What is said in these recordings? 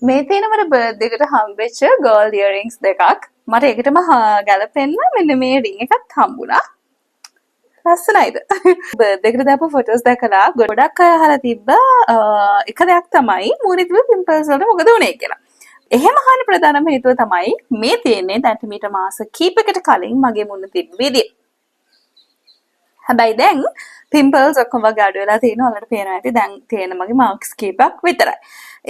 මේ තියෙන මට බර්ත්ඩේ එකට හම්බෙච්ච gold earrings දෙකක්. මට ඒකටම ගැලපෙන්න මෙන්න මේ ring එකත් හම්බුණා. ලස්සනයිද? බර්ත්ඩේ එකට දාපු ෆොටෝස් දැකලා ගොඩක් අය අහලා තිබ්බා එක දෙයක් තමයි මූණේ තිබ්බ පිම්පල්ස් වලට මොකද වුනේ කියලා. එහෙම අහන්න ප්‍රධානම හේතුව තමයි මේ තියෙන්නේ දැන් මීට මාස කීපයකට කලින් මගේ මුණ තිබ්බ විදිය. හැබැයි දැන් පිම්පල්ස් ඔක්කොම වගේ අඩු වෙලා තියෙනවා. ඔයාලට පේනවා ඇති දැන් තියෙන මගේ මාක්ස් කීපයක් විතරයි.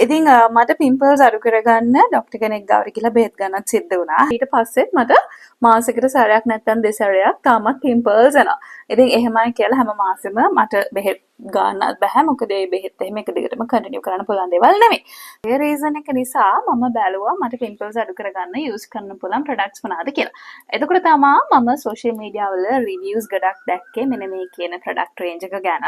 ඉතින් මට පිම්පල්ස් අඩු කරගන්න ડોක්ටර් කෙනෙක් ගාවට ගිහලා බෙහෙත් ගන්නත් සිද්ධ වුණා. ඊට පස්සෙත් මට මාසෙකට සැරයක් නැත්නම් දෙසරයක් තාමත් පිම්පල්ස් එනවා. ඉතින් එහෙමයි කියලා හැම මාසෙම මට බෙහෙත් ගන්නත් බෑ. මොකද මේ බෙහෙත් එහෙම එක දිගටම කන්ටිනියු කරන්න පුළුවන් දේවල් නෙමෙයි. ඒ රීසන් එක නිසා මම බැලුවා මට පිම්පල්ස් අඩු කරගන්න යූස් කරන්න පුළුවන් ප්‍රොඩක්ට්ස් මොනවාද කියලා. එතකොට තමයි මම සෝෂල් මීඩියා වල රිවිව්ස් ගොඩක් දැක්කේ මෙන්න මේ කියන ප්‍රොඩක්ට් රේන්ජ් එක ගැන.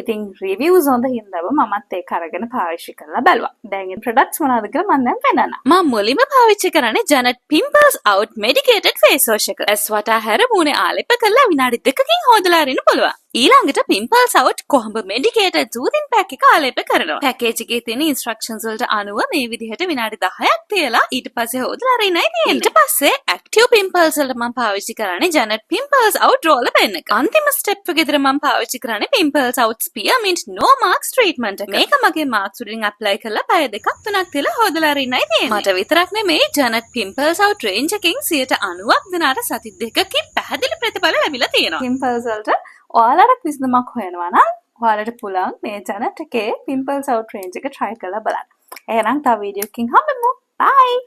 ඉතින් රිවිව්ස් හොඳ හින්දාම මමත් ඒක අරගෙන පාවිච්චි කරලා බැලුවා. දැන් මේ ප්‍රොඩක්ට්ස් මොනවාද කියලා මම දැන් පෙන්නන්න. මම මුලින්ම පාවිච්චි කරන්නේ ජනට් පිම්පල්ස් අවුට් මෙඩිකේටඩ් ෆේස් වොෂ් එක. ඇස් වටා හැර මූණේ ආලේප කරලා විනාඩි 2කින් හොදලා අරින්න පුළුවන්. ඊළඟට පිම්පල්ස් අවුට් කොහොඹ මෙඩිකේටඩ් සූදින් පැක් එක ආලේප කරනවා. පැකේජ් එකේ තියෙන ඉන්ස්ට්‍රක්ෂන්ස් වලට අනුව මේ විදිහට විනාඩි 10ක් තියලා ඊට පස්සේ හොදලා අරින්නයි තියෙන්නේ. ඊට පස්සේ ඇක්ටිව් පිම්පල්ස් වලට මම පාවිච්චි කරන්නේ ජනට් පිම්පල්ස් අවුට් රෝලර් පෙන් එක. අන්තිම ස්ටෙප් එක විතර මම පාවිච්චි කරන්නේ පිම්පල්ස් අවුට් ස්පියර්මින්ට් නෝ මාක්ස් ට්‍රීට්මන්ට් එක. මේක මගේ මාක්ස් වලින් ඇප්ලයි කරලා පැය දෙකක් තුනක් තියලා හොදලා අරින්නයි තියෙන්නේ. මට විතරක් නෙමෙයි ජනට් පිම්පල්ස් අවුට් රේන්ජ් එකෙන් 90%ක් දෙනාට සති දෙකකින් පැහැදිලි ප්‍රතිඵල ලැබිලා තියෙනවා. පිම්පල්ස් වලට ඔයාලට විසඳුමක් හොයනවා නම් ඔයාලට පුළුවන් මේ ජනට් එකේ පිම්පල්ස් අවුට් රේන්ජ් එක try කරලා බලන්න. එහෙනම් තව වීඩියෝ එකකින් හම්බෙමු. bye